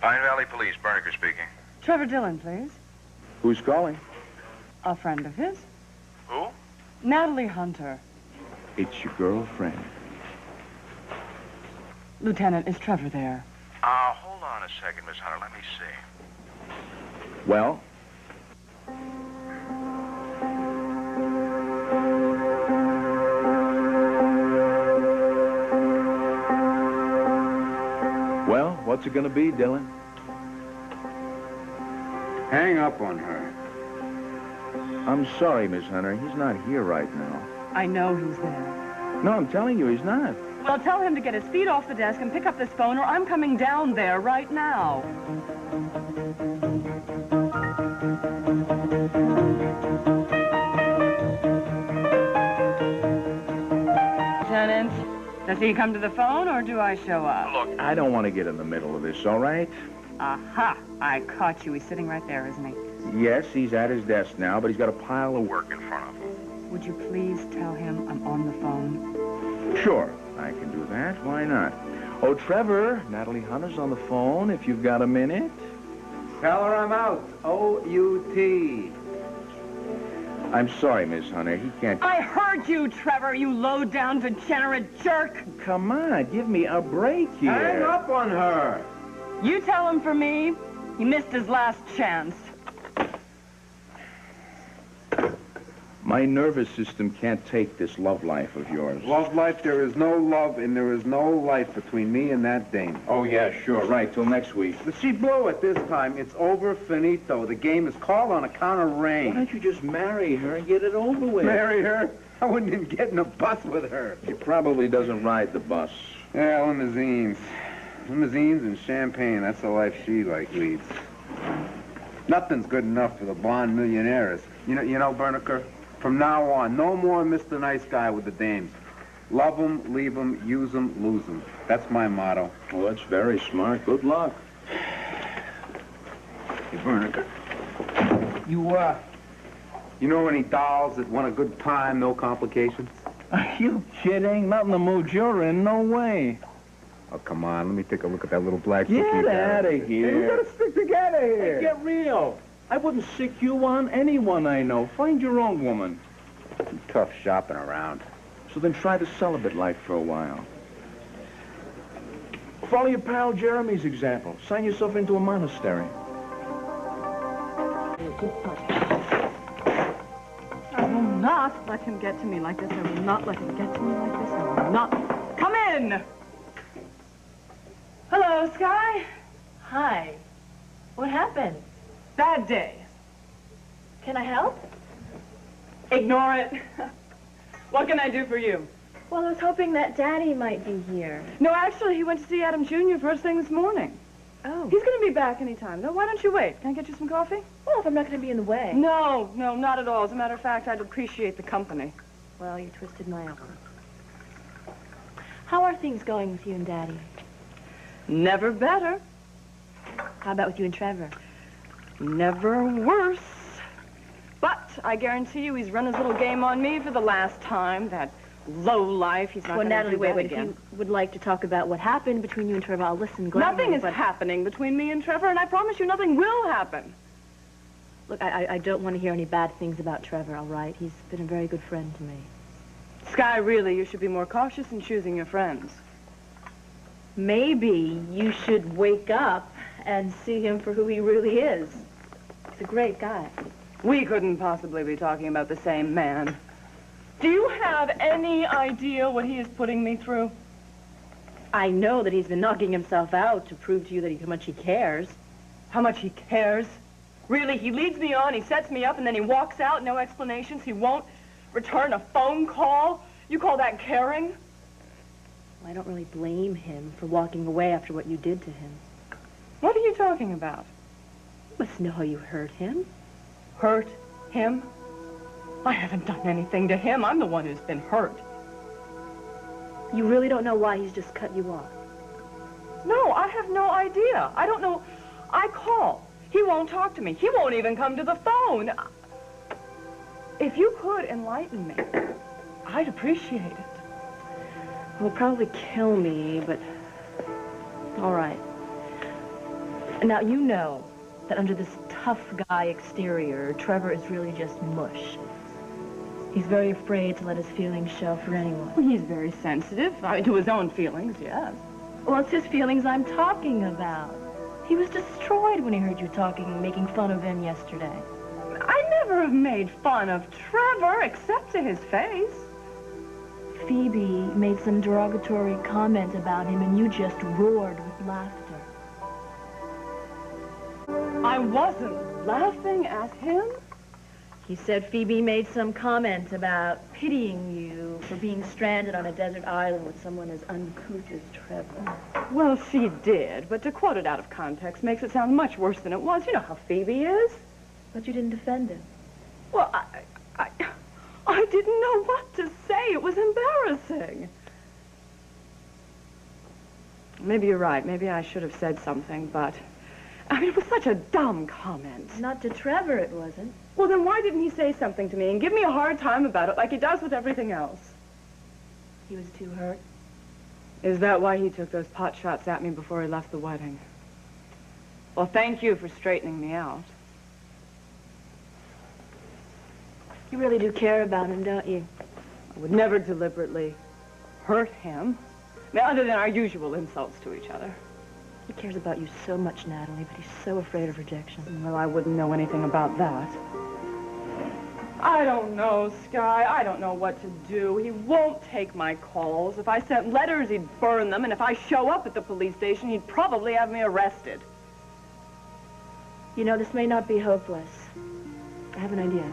Pine Valley Police, Berniker speaking. Trevor Dillon, please. Who's calling? A friend of his. Who? Natalie Hunter. It's your girlfriend. Lieutenant, is Trevor there? Hold on a second, Miss Hunter. Let me see. Well? Well, what's it gonna be, Dylan? Hang up on her. I'm sorry, Miss Hunter. He's not here right now. I know he's there. No, I'm telling you, he's not. Well, tell him to get his feet off the desk and pick up this phone, or I'm coming down there right now. Lieutenant, does he come to the phone, or do I show up? Look, I don't want to get in the middle of this, all right? Aha! I caught you. He's sitting right there, isn't he? Yes, he's at his desk now, but he's got a pile of work in front of him. Would you please tell him I'm on the phone? Sure, I can do that. Why not? Oh, Trevor, Natalie Hunter's on the phone, if you've got a minute. Tell her I'm out. O-U-T. I'm sorry, Miss Hunter. He can't... I heard you, Trevor, you low-down, degenerate jerk. Come on, give me a break here. Hang up on her. You tell him for me, he missed his last chance. My nervous system can't take this love life of yours. Love life, there is no love and there is no life between me and that dame. Oh, yeah, sure. Right, till next week. But she blew it this time. It's over, finito. The game is called on account of Why rain. don't you just marry her and get it over with? Marry her? I wouldn't even get in a bus with her. She probably doesn't ride the bus. Yeah, limousines. Limousines and champagne. That's the life she, leads. Nothing's good enough for the blonde millionaires. You know, Berniker? From now on, no more Mr. Nice Guy with the dames. Love 'em, leave 'em, use 'em, lose 'em. That's my motto. Well, that's very smart. Good luck. Hey, Berniker. You know any dolls that want a good time, no complications? Are you kidding? Not in the mood you're in. No way. Oh, come on. Let me take a look at that little black cookie. Get out of here. Hey, we gotta stick together here. Hey, get real. I wouldn't sick you on anyone I know. Find your own woman. I'm tough shopping around. So then try the celibate life for a while. Follow your pal Jeremy's example. Sign yourself into a monastery. I will not let him get to me like this. I will not let him get to me like this. I will not. Come in! Hello, Sky. Hi. What happened? Bad day. Can I help? Ignore it. What can I do for you? Well, I was hoping that Daddy might be here. No, actually, he went to see Adam Jr. first thing this morning. Oh. He's going to be back anytime. No, why don't you wait? Can I get you some coffee? Well, if I'm not going to be in the way. No, not at all. As a matter of fact, I'd appreciate the company. Well, you twisted my arm. How are things going with you and Daddy? Never better. How about with you and Trevor? Never worse. But I guarantee you he's run his little game on me for the last time. That low life, he's not going to Natalie, do that wait. again. If you would like to talk about what happened between you and Trevor, I'll listen gladly. Nothing is happening between me and Trevor, and I promise you nothing will happen. Look, I don't want to hear any bad things about Trevor, all right? He's been a very good friend to me. Sky, really, you should be more cautious in choosing your friends. Maybe you should wake up and see him for who he really is. He's a great guy. We couldn't possibly be talking about the same man. Do you have any idea what he is putting me through? I know that he's been knocking himself out to prove to you that how much he cares. How much he cares? Really, he leads me on, he sets me up, and then he walks out, no explanations. He won't return a phone call. You call that caring? Well, I don't really blame him for walking away after what you did to him. What are you talking about? You must know how you hurt him. Hurt him? I haven't done anything to him. I'm the one who's been hurt. You really don't know why he's just cut you off? No, I have no idea. I don't know. I call. He won't talk to me. He won't even come to the phone. If you could enlighten me, I'd appreciate it. It will probably kill me, but all right. Now, you know that under this tough guy exterior, Trevor is really just mush. He's very afraid to let his feelings show for anyone. Well, he's very sensitive. To his own feelings, yes. Well, it's his feelings I'm talking about. He was destroyed when he heard you talking and making fun of him yesterday. I never have made fun of Trevor, except to his face. Phoebe made some derogatory comment about him, and you just roared with laughter. I wasn't laughing at him. He said Phoebe made some comment about pitying you for being stranded on a desert island with someone as uncouth as Trevor. Well, she did, but to quote it out of context makes it sound much worse than it was. You know how Phoebe is. But you didn't defend him. Well, I didn't know what to say. It was embarrassing. Maybe you're right. Maybe I should have said something, but... I mean, it was such a dumb comment. Not to Trevor, it wasn't. Well, then why didn't he say something to me and give me a hard time about it like he does with everything else? He was too hurt. Is that why he took those pot shots at me before he left the wedding? Well, thank you for straightening me out. You really do care about him, don't you? I would never deliberately hurt him. I mean, other than our usual insults to each other. He cares about you so much, Natalie, but he's so afraid of rejection. Well, I wouldn't know anything about that. I don't know, Sky. I don't know what to do. He won't take my calls. If I sent letters, he'd burn them. And if I show up at the police station, he'd probably have me arrested. You know, this may not be hopeless. I have an idea.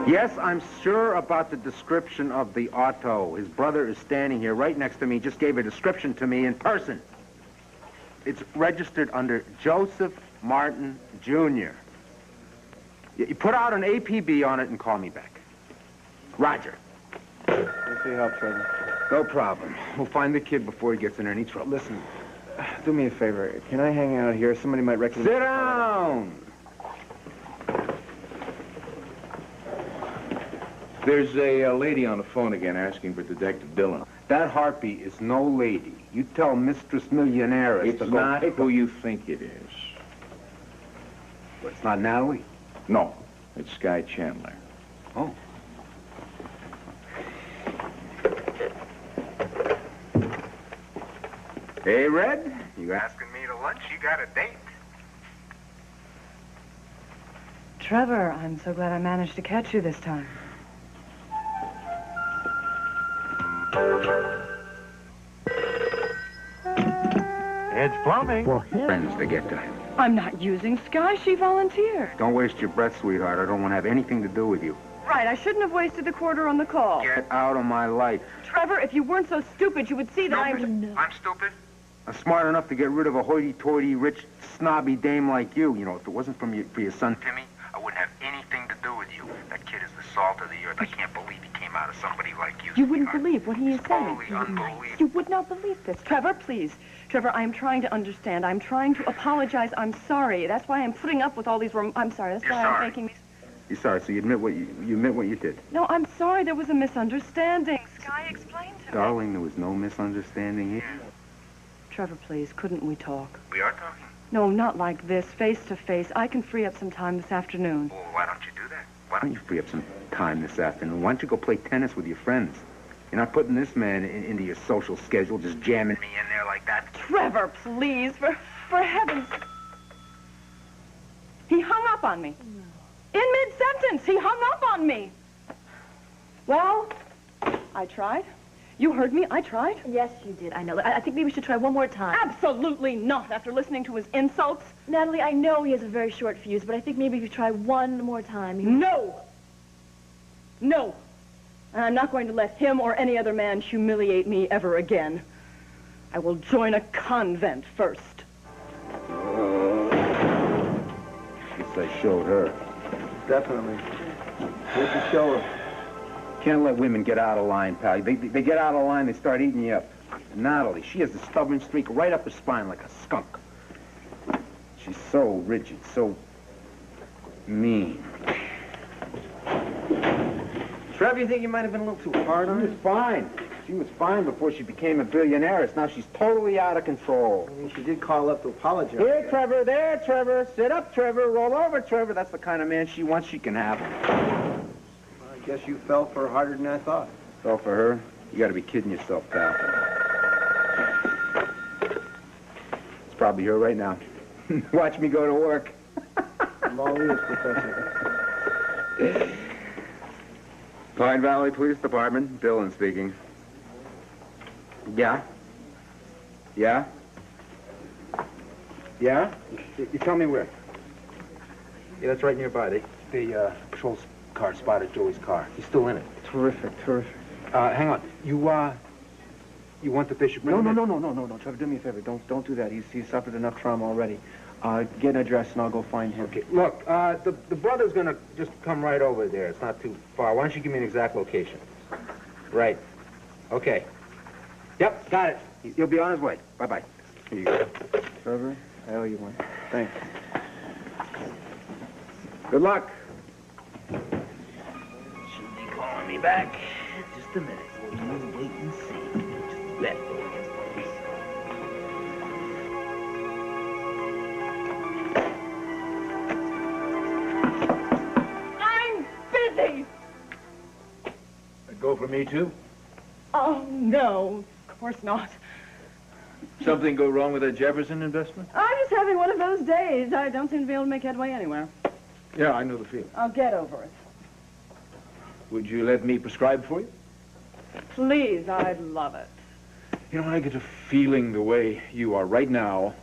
Yes, I'm sure about the description of the auto. His brother is standing here right next to me, just gave a description to me in person. It's registered under Joseph Martin, Jr. You put out an APB on it and call me back. Roger. Thanks for your help, Trevor. No problem. We'll find the kid before he gets in any trouble. Listen, do me a favor. Can I hang out here? Somebody might recognize... Sit down! There's a lady on the phone again asking for Detective Dillon. That harpy is no lady. You tell Mistress Millionaire It's to go not pick who you think it is. But it's not Natalie? No, it's Sky Chandler. Oh. Hey, Red, you asking me to lunch? You got a date? Trevor, I'm so glad I managed to catch you this time. It's plumbing. Friends to get to. I'm not using Sky. She volunteered. Don't waste your breath, sweetheart. I don't want to have anything to do with you. Right, I shouldn't have wasted the quarter on the call. Get out of my life. Trevor, if you weren't so stupid, you would see that I'm... I'm stupid. I'm smart enough to get rid of a hoity-toity, rich, snobby dame like you. You know, if it wasn't for your son, Timmy, I wouldn't have anything to do with you. That kid is the salt of the earth. I can't believe he came out of somebody like you. You wouldn't sweetheart. believe what he is saying. Totally unbelievable. You would not believe this. Trevor, please. Trevor, I'm trying to understand. I'm trying to apologize. I'm sorry. That's why I'm putting up with all these... I'm sorry. That's You're why sorry. I'm making these... you're sorry, so you admit what you admit what you did. No, I'm sorry. There was a misunderstanding. Sky explained to me. Darling, there was no misunderstanding here. Trevor, please, couldn't we talk? We are talking. No, not like this, face to face. I can free up some time this afternoon. Well, why don't you do that? Why don't you free up some time this afternoon? Why don't you go play tennis with your friends? You're not putting this man into your social schedule, just jamming me in there like that. Trevor, please, for heaven's... He hung up on me. In mid-sentence, he hung up on me. Well, I tried. You heard me. I tried. Yes, you did. I know. I think maybe we should try one more time. Absolutely not, after listening to his insults. Natalie, I know he has a very short fuse, but I think maybe if you try one more time... No. No. And I'm not going to let him or any other man humiliate me ever again. I will join a convent first. Guess I showed her. Definitely. Where'd you show her? Can't let women get out of line, pal. They get out of line, they start eating you up. Natalie, she has a stubborn streak right up her spine like a skunk. She's so rigid, so mean. Trevor, you think you might have been a little too hard on her? It's fine. She was fine before she became a billionaire. Now she's totally out of control. I mean, she did call up to apologize. Here, Trevor. There, Trevor. Sit up, Trevor. Roll over, Trevor. That's the kind of man she wants. She can have him. I guess you fell for her harder than I thought. Fell for her? You got to be kidding yourself, pal. It's probably her right now. Watch me go to work. I'm all ears, Professor. Pine Valley Police Department. Dillon speaking. Yeah? Yeah? Yeah? You tell me where. Yeah, that's right nearby. The patrol car spotted Joey's car. He's still in it. Terrific, terrific. Hang on. You want that they should bring him in? No, Trevor, do me a favor. Don't do that. He's suffered enough trauma already. Get an address and I'll go find him. Okay, look, the brother's gonna just come right over there. It's not too far. Why don't you give me an exact location? Right. Okay. Yep, got it. He'll be on his way. Bye-bye. Here you go. Trevor, I owe you one. Thanks. Good luck. She'll be calling me back. Just a minute. We'll wait and see. Just bet. I'm busy. Go for me, too? Oh, no, of course not. Something go wrong with that Jefferson investment? I'm just having one of those days. I don't seem to be able to make headway anywhere. Yeah, I know the feeling. I'll get over it. Would you let me prescribe for you? Please, I'd love it. You know, when I get to feeling the way you are right now,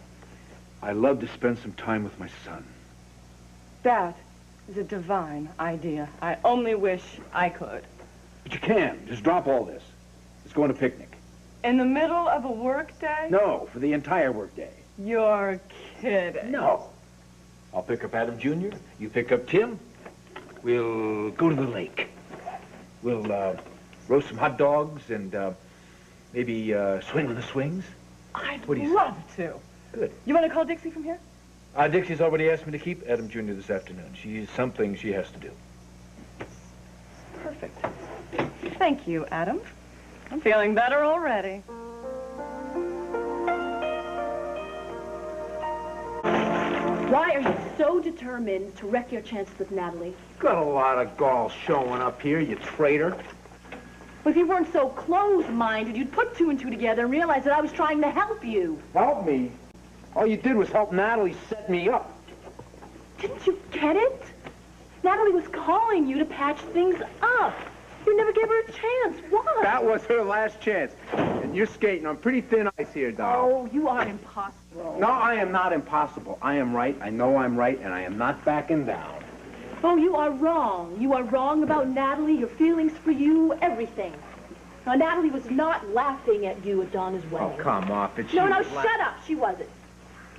I love to spend some time with my son. That is a divine idea. I only wish I could. But you can. Just drop all this. Let's go on a picnic. In the middle of a work day? No, for the entire workday. You're kidding. No. I'll pick up Adam Jr., you pick up Tim. We'll go to the lake. We'll roast some hot dogs and maybe swing on the swings. I'd What do you love to. Good. You want to call Dixie from here? Dixie's already asked me to keep Adam Jr. this afternoon. She's something she has to do. Perfect. Thank you, Adam. I'm feeling better already. Why are you so determined to wreck your chances with Natalie? Got a lot of gall showing up here, you traitor. Well, if you weren't so closed-minded, you'd put two and two together and realize that I was trying to help you. Help me? All you did was help Natalie set me up. Didn't you get it? Natalie was calling you to patch things up. You never gave her a chance. Why? That was her last chance. And you're skating on pretty thin ice here, doll. Oh, you are impossible. No, I am not impossible. I am right. I know I'm right, and I am not backing down. Oh, you are wrong. You are wrong about Natalie, your feelings for you, everything. Now, Natalie was not laughing at you at Donna's wedding. Oh, come off it. No, shut up. She wasn't.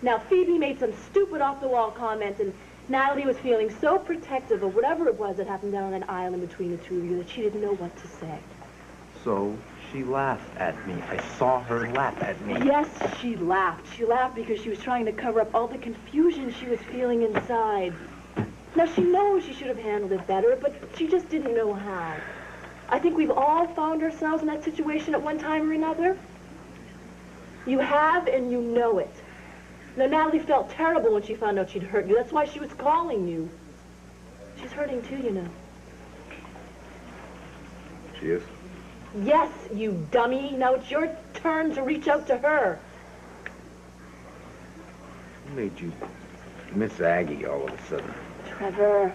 Now, Phoebe made some stupid off-the-wall comments, and Natalie was feeling so protective of whatever it was that happened down on that island between the two of you that she didn't know what to say. So she laughed at me. I saw her laugh at me. Yes, she laughed. She laughed because she was trying to cover up all the confusion she was feeling inside. Now, she knows she should have handled it better, but she just didn't know how. I think we've all found ourselves in that situation at one time or another. You have, and you know it. Now, Natalie felt terrible when she found out she'd hurt you. That's why she was calling you. She's hurting too, you know. She is? Yes, you dummy. Now it's your turn to reach out to her. Who made you Miss Aggie all of a sudden? Trevor,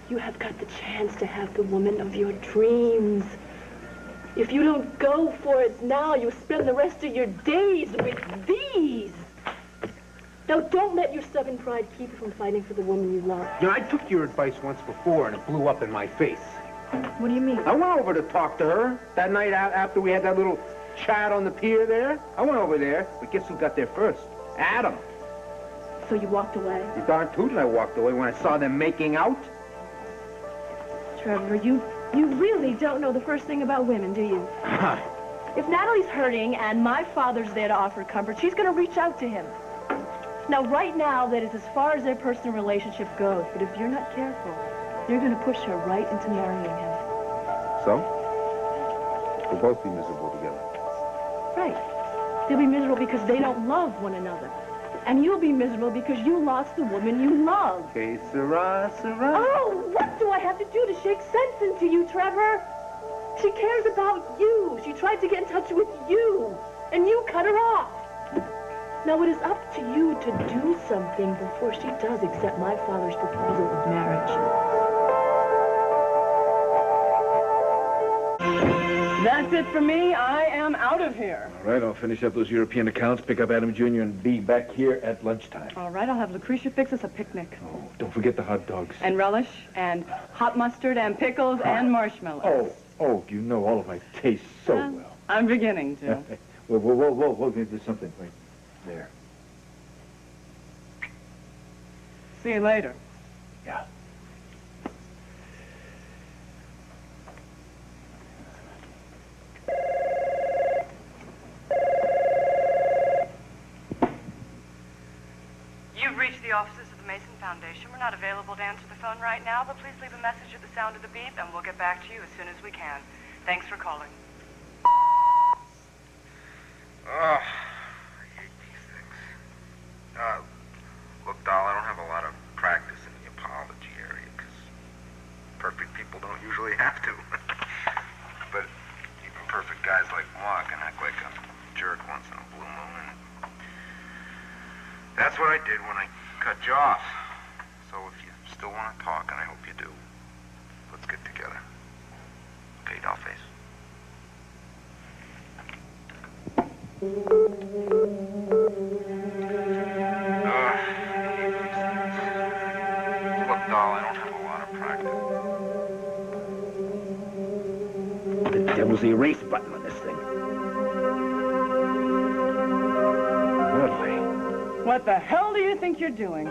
you have got the chance to have the woman of your dreams. If you don't go for it now, you'll spend the rest of your days with these. Now, don't let your stubborn pride keep you from fighting for the woman you love. You know, I took your advice once before, and it blew up in my face. What do you mean? I went over to talk to her that night after we had that little chat on the pier there. I went over there, but guess who got there first? Adam. So you walked away? You darn tootin' I walked away when I saw them making out. Trevor, you really don't know the first thing about women, do you? If Natalie's hurting and my father's there to offer comfort, she's going to reach out to him. Now, right now, that is as far as their personal relationship goes. But if you're not careful, you're going to push her right into marrying him. So? We'll both be miserable together. Right. They'll be miserable because they don't love one another. And you'll be miserable because you lost the woman you love. Que sera, sera. Oh, what do I have to do to shake sense into you, Trevor? She cares about you. She tried to get in touch with you, and you cut her off. Now it is up to you to do something before she does accept my father's proposal of marriage. That's it for me. I am out of here. All right, I'll finish up those European accounts, pick up Adam Jr., and be back here at lunchtime. All right, I'll have Lucretia fix us a picnic. Oh, don't forget the hot dogs. And relish, and hot mustard, and pickles, and marshmallows. Oh, you know all of my tastes so well. I'm beginning to. Whoa, there's something right there. See you later. Yeah. You've reached the offices of the Mason Foundation. We're not available to answer the phone right now, but please leave a message at the sound of the beep, and we'll get back to you as soon as we can. Thanks for calling. Oh, I hate these things. Look, doll, I don't have a lot of practice in the apology area, because perfect people don't usually have to. But even perfect guys like moi can act like a jerk once in a blue moon, and that's what I did when I cut you off. So if you still want to talk, and I hope you do, let's get together. Okay, dollface? Look, doll, I don't have a lot of practice. The devil's the erase button on this thing. Really? What the hell do you think you're doing?